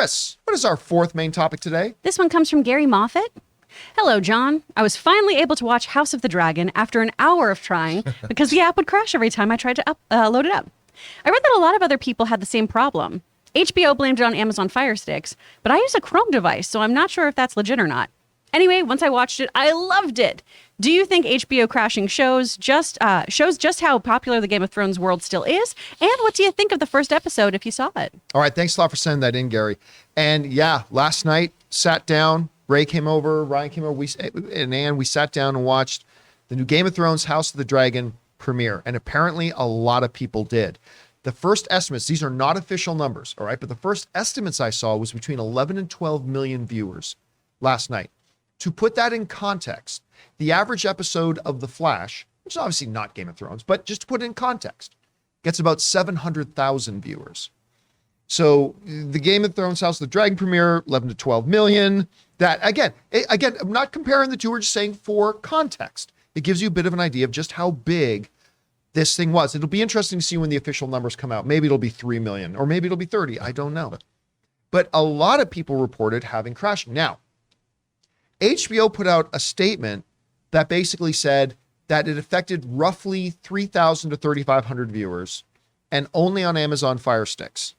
Chris, what is our fourth main topic today? This one comes from Gary Moffat. Hello, John. I was finally able to watch House of the Dragon after an hour of trying because the app would crash every time I tried to load it up. I read that a lot of other people had the same problem. HBO blamed it on Amazon Fire Sticks, but I use a Chrome device, so I'm not sure if that's legit or not. Anyway, once I watched it, I loved it. Do you think HBO crashing shows just how popular the Game of Thrones world still is? And what do you think of the first episode if you saw it? All right, thanks a lot for sending that in, Gary. And yeah, last night, sat down, Ray came over, Ryan came over, and Ann, we sat down and watched the new Game of Thrones House of the Dragon premiere. And apparently a lot of people did. The first estimates, these are not official numbers, all right? But the first estimates I saw was between 11 and 12 million viewers last night. To put that in context, the average episode of The Flash, which is obviously not Game of Thrones, but just to put it in context, gets about 700,000 viewers. So the Game of Thrones House of the Dragon premiere, 11 to 12 million. That, again, I'm not comparing the two, we're just saying for context. It gives you a bit of an idea of just how big this thing was. It'll be interesting to see when the official numbers come out. Maybe it'll be 3 million, or maybe it'll be 30. I don't know. But a lot of people reported having crashing. Now, HBO put out a statement that basically said that it affected roughly 3,000 to 3,500 viewers and only on Amazon Fire Sticks.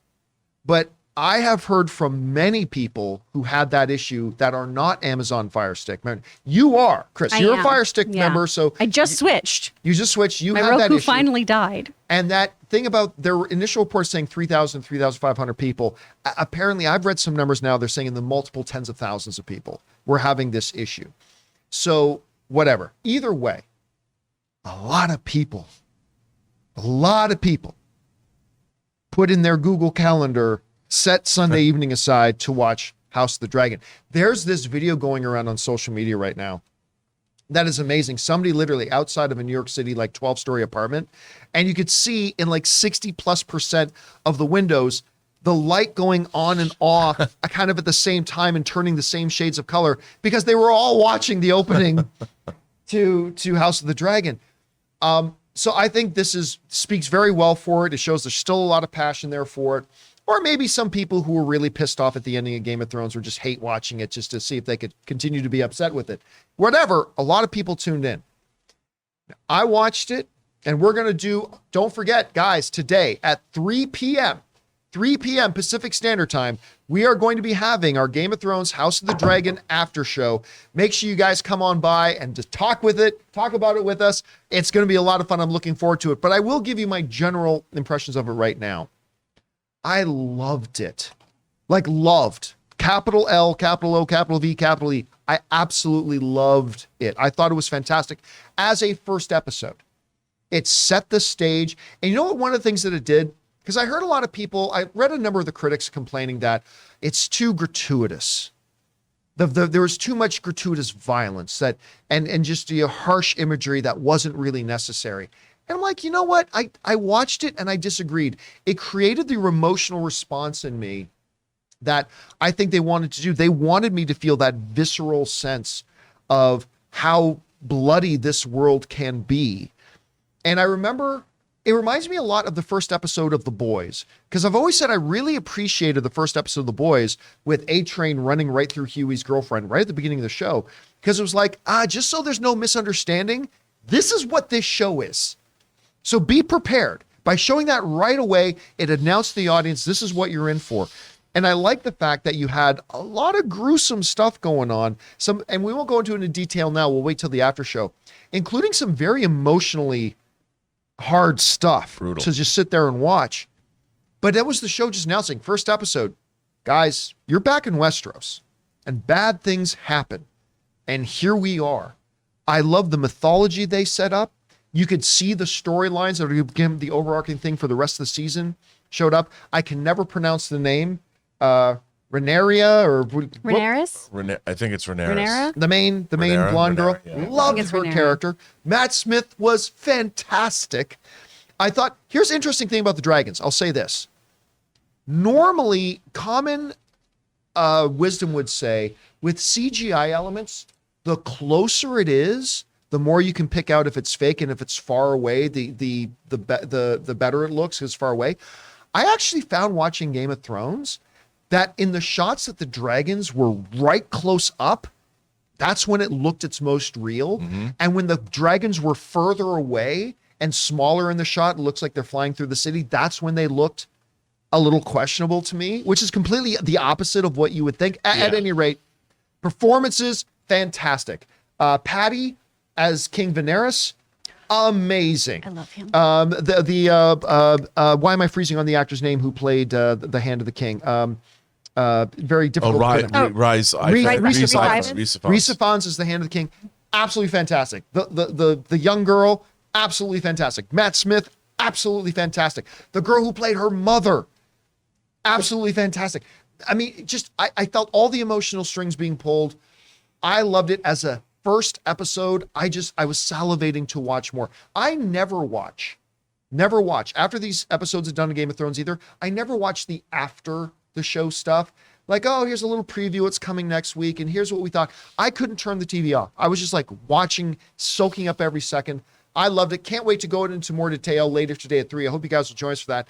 But I have heard from many people who had that issue that are not Amazon Fire Stick. You are, Chris. You're a Fire Stick member, so I just switched. You just switched. You My had that Roku issue. finally died. And that thing about their initial report saying 3,000, 3,500 people. Apparently, I've read some numbers now. They're saying in the multiple tens of thousands of people were having this issue. So whatever. Either way, a lot of people put in their Google Calendar, set Sunday evening aside to watch House of the Dragon. There's this video going around on social media right now that is amazing. Somebody literally outside of a New York City, like 12-story apartment, and you could see in like 60+% of the windows, the light going on and off kind of at the same time and turning the same shades of color because they were all watching the opening to House of the Dragon. So I think this speaks very well for it. It shows there's still a lot of passion there for it. Or maybe some people who were really pissed off at the ending of Game of Thrones or just hate watching it just to see if they could continue to be upset with it. Whatever, a lot of people tuned in. I watched it, and we're going to don't forget, guys, today at 3 p.m. Pacific Standard Time, we are going to be having our Game of Thrones House of the Dragon after show. Make sure you guys come on by and just talk about it with us. It's going to be a lot of fun. I'm looking forward to it. But I will give you my general impressions of it right now. I loved it. Like loved. Capital L, capital O, capital V, capital E. I absolutely loved it. I thought it was fantastic as a first episode. It set the stage. And you know what? One of the things that it did, because I heard a lot of people, I read a number of the critics complaining that it's too gratuitous. There was too much gratuitous violence and just the harsh imagery that wasn't really necessary. And I'm like, you know what? I watched it and I disagreed. It created the emotional response in me that I think they wanted to do. They wanted me to feel that visceral sense of how bloody this world can be. And I remember it reminds me a lot of the first episode of The Boys, because I've always said I really appreciated the first episode of The Boys with A-Train running right through Huey's girlfriend right at the beginning of the show, because it was like, just so there's no misunderstanding, this is what this show is. So be prepared. By showing that right away, it announced to the audience, this is what you're in for. And I like the fact that you had a lot of gruesome stuff going on. And we won't go into it in detail now. We'll wait till the after show, including some very emotionally hard stuff. Brutal. To just sit there and watch. But that was the show just announcing. First episode, guys, you're back in Westeros and bad things happen. And here we are. I love the mythology they set up. You could see the storylines that are going to be the overarching thing for the rest of the season showed up. I can never pronounce the name. Rhaenyra or Rhaenyra? I think it's Rhaenyra. Rhaenyra? The main blonde girl. Yeah. Loved it's her Rhaenyra. character. Matt Smith was fantastic. I thought, here's the interesting thing about the dragons. I'll say this. Normally, common wisdom would say, with CGI elements, the closer it is, the more you can pick out if it's fake, and if it's far away, the better it looks because it's far away. I actually found watching Game of Thrones that in the shots that the dragons were right close up, that's when it looked its most real. And when the dragons were further away and smaller in the shot, it looks like they're flying through the city, that's when they looked a little questionable to me, which is completely the opposite of what you would think. At any rate, performances, fantastic. Patty as King Viserys, amazing. I love him. Why am I freezing on the actor's name who played the Hand of the King? Very difficult. Rhys Ifans is the Hand of the King. Absolutely fantastic. The young girl, absolutely fantastic. Matt Smith, absolutely fantastic. The girl who played her mother, absolutely fantastic. I mean, just I felt all the emotional strings being pulled. I loved it as a first episode. I was salivating to watch more. I never watch after these episodes are done in Game of Thrones either. I never watch the after the show stuff. Like, oh, here's a little preview. What's coming next week. And here's what we thought. I couldn't turn the TV off. I was just like watching, soaking up every second. I loved it. Can't wait to go into more detail later today at 3. I hope you guys will join us for that.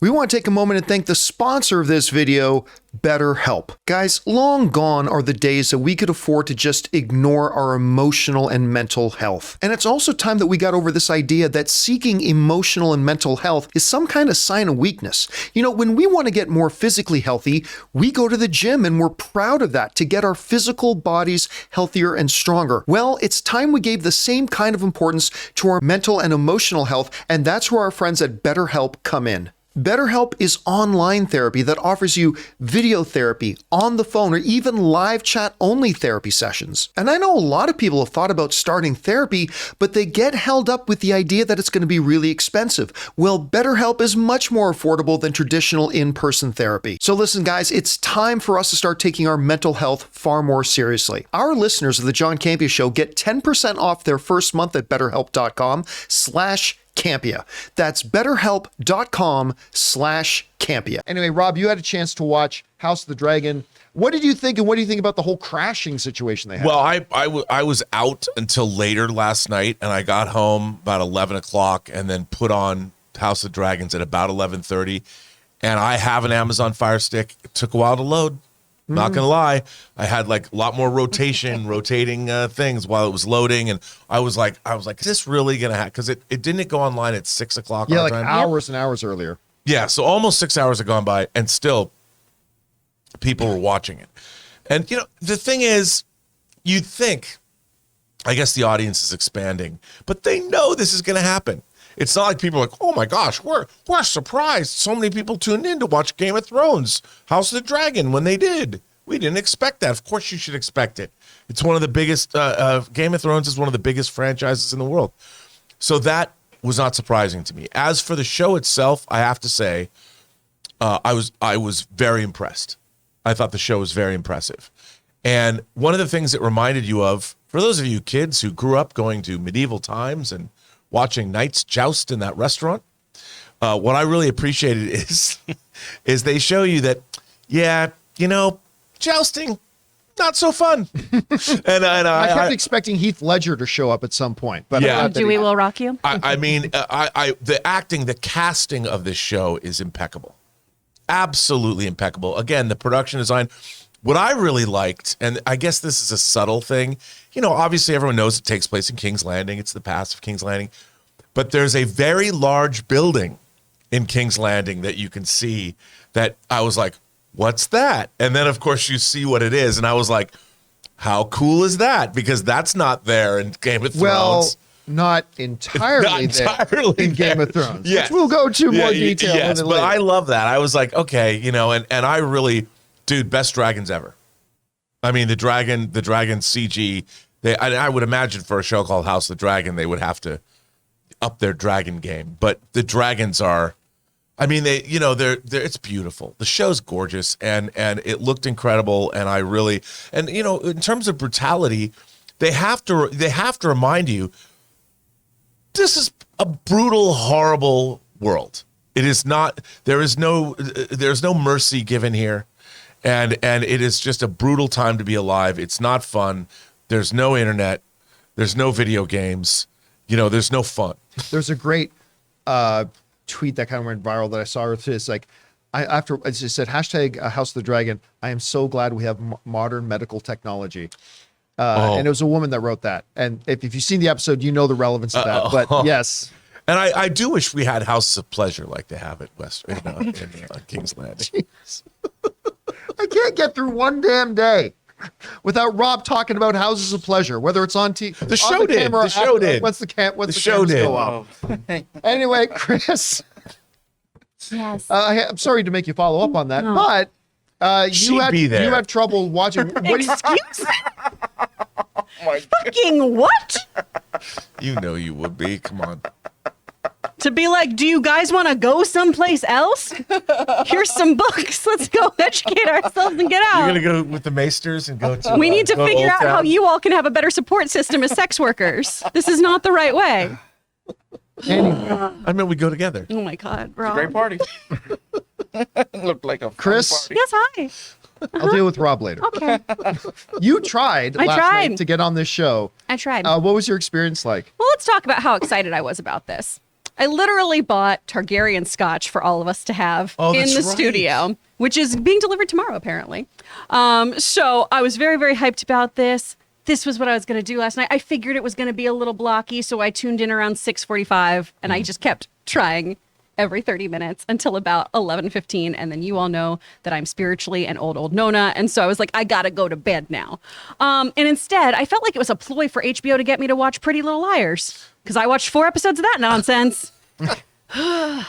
We want to take a moment and thank the sponsor of this video, BetterHelp. Guys, long gone are the days that we could afford to just ignore our emotional and mental health. And it's also time that we got over this idea that seeking emotional and mental health is some kind of sign of weakness. You know, when we want to get more physically healthy, we go to the gym and we're proud of that to get our physical bodies healthier and stronger. Well, it's time we gave the same kind of importance to our mental and emotional health, and that's where our friends at BetterHelp come in. BetterHelp is online therapy that offers you video therapy, on the phone, or even live chat only therapy sessions. And I know a lot of people have thought about starting therapy, but they get held up with the idea that it's going to be really expensive. Well, BetterHelp is much more affordable than traditional in-person therapy. So listen, guys, it's time for us to start taking our mental health far more seriously. Our listeners of the John Campea Show get 10% off their first month at BetterHelp.com/Campea. That's BetterHelp.com/Campea. Anyway, Rob, you had a chance to watch House of the Dragon. What did you think, and what do you think about the whole crashing situation they had? Well, I was out until later last night, and I got home about 11 o'clock and then put on House of Dragons at about 11:30. And I have an Amazon Fire Stick. It took a while to load. Not gonna lie, I had like a lot more rotating things while it was loading, and I was like, is this really gonna happen? Because it didn't go online at 6 o'clock. Yeah, like time? hours and hours earlier. Yeah, so almost 6 hours had gone by, and still people were watching it. And you know, the thing is, you'd think, I guess the audience is expanding, but they know this is gonna happen. It's not like people are like, oh my gosh, we're surprised. So many people tuned in to watch Game of Thrones, House of the Dragon when they did. We didn't expect that. Of course you should expect it. It's one of the biggest, Game of Thrones is one of the biggest franchises in the world. So that was not surprising to me. As for the show itself, I have to say, I was very impressed. I thought the show was very impressive. And one of the things it reminded you of, for those of you kids who grew up going to medieval times and watching knights joust in that restaurant, what I really appreciated is they show you that, yeah, you know, jousting, not so fun. and I kept expecting Heath Ledger to show up at some point, but yeah, Dewey will rock you. I mean, the acting, the casting of this show is impeccable, absolutely impeccable. Again, the production design. What I really liked, and I guess this is a subtle thing, you know, obviously everyone knows it takes place in King's Landing. It's the past of King's Landing. But there's a very large building in King's Landing that you can see that I was like, what's that? And then, of course, you see what it is. And I was like, how cool is that? Because that's not there in Game of Thrones. Well, not entirely there in Game of Thrones. Yes. Which we'll go to more detail. Yes, but I love that. I was like, okay, you know, and I really... Dude, best dragons ever. I mean, the dragon CG. I would imagine for a show called House of the Dragon, they would have to up their dragon game. But the dragons are, I mean, they're it's beautiful. The show's gorgeous, and it looked incredible. And I really, and you know, in terms of brutality, they have to remind you, this is a brutal, horrible world. It is not. There's no mercy given here. And it is just a brutal time to be alive. It's not fun. There's no internet. There's no video games. You know, there's no fun. There's a great tweet that kind of went viral that I saw. It's like, as you said, hashtag House of the Dragon. I am so glad we have modern medical technology. And it was a woman that wrote that. And if you've seen the episode, you know the relevance of that. But yes. And I do wish we had houses of pleasure like they have at in King's Landing. I can't get through one damn day without Rob talking about houses of pleasure, whether it's on TV. The show did. The show did. Once the show cameras did. go up. Anyway, Chris. Yes. I'm sorry to make you follow up on that, but you had trouble watching. Excuse me? Fucking what? You know you would be. Come on. To be like, do you guys want to go someplace else? Here's some books. Let's go educate ourselves and get out. You're going to go with the Maesters and go to... We need to figure out how you all can have a better support system as sex workers. This is not the right way. Anyway. I mean, we go together. Oh my God, Rob. Great party. Looked like a fun Chris? party. Yes, hi. I'll deal with Rob later. Okay. You tried last tried. night to get on this show. I tried. What was your experience like? Well, let's talk about how excited I was about this. I literally bought Targaryen scotch for all of us to have in that's the right. studio, which is being delivered tomorrow, apparently. So I was very, very hyped about this. This was what I was going to do last night. I figured it was going to be a little blocky, so I tuned in around 6:45, and I just kept trying every 30 minutes until about 11:15, and then you all know that I'm spiritually an old Nona, and so I was like, I gotta go to bed now. And instead, I felt like it was a ploy for HBO to get me to watch Pretty Little Liars, because I watched 4 episodes of that nonsense. I'm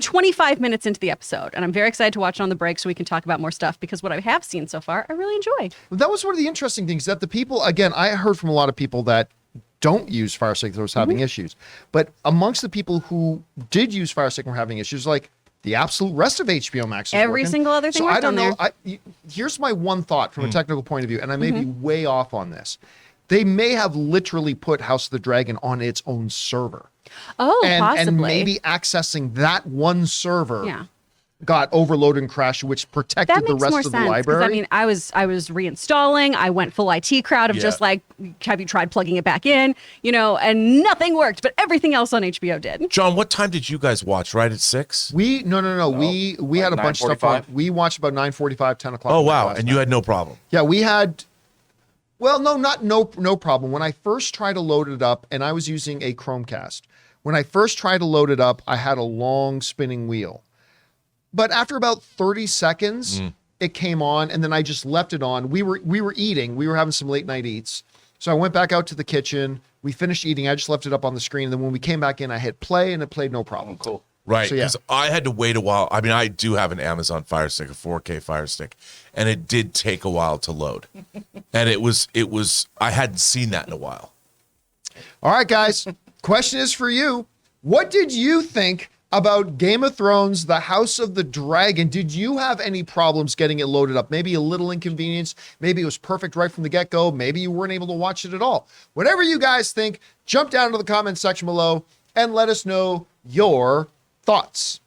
25 minutes into the episode, and I'm very excited to watch it on the break so we can talk about more stuff, because what I have seen so far, I really enjoy. That was one of the interesting things, that the people, again, I heard from a lot of people that don't use Fire Stick that was having issues. But amongst the people who did use Fire Stick and were having issues, like the absolute rest of HBO Max is Every working. single other thing So worked I don't on know. Here's my one thought from a technical point of view, and I may be way off on this. They may have literally put House of the Dragon on its own server. Oh, possibly. And maybe accessing that one server Yeah. got overloaded and crashed, which protected That the makes rest more of the sense. 'Cause, library. I mean, I was reinstalling. I went full IT crowd of just Yeah. like, have you tried plugging it back in? And nothing worked, but everything else on HBO did. John, what time did you guys watch? Right at 6? No. We had a bunch of stuff on. 9:45? We watched about 9:45, 10 o'clock. Oh, at night wow. last And night. you had no problem. Yeah, we had. Well, no problem. When I first tried to load it up, and I was using a Chromecast. When I first tried to load it up, I had a long spinning wheel. But after about 30 seconds, it came on, and then I just left it on. We were eating. We were having some late night eats. So I went back out to the kitchen. We finished eating. I just left it up on the screen. And then when we came back in, I hit play, and it played no problem. Cool. Right. So, yeah. Because I had to wait a while. I mean, I do have an Amazon Fire Stick, a 4K Fire Stick, and it did take a while to load. And it was, I hadn't seen that in a while. All right, guys. Question is for you. What did you think about Game of Thrones, The House of the Dragon? Did you have any problems getting it loaded up? Maybe a little inconvenience. Maybe it was perfect right from the get-go. Maybe you weren't able to watch it at all. Whatever you guys think, jump down to the comment section below and let us know your thoughts.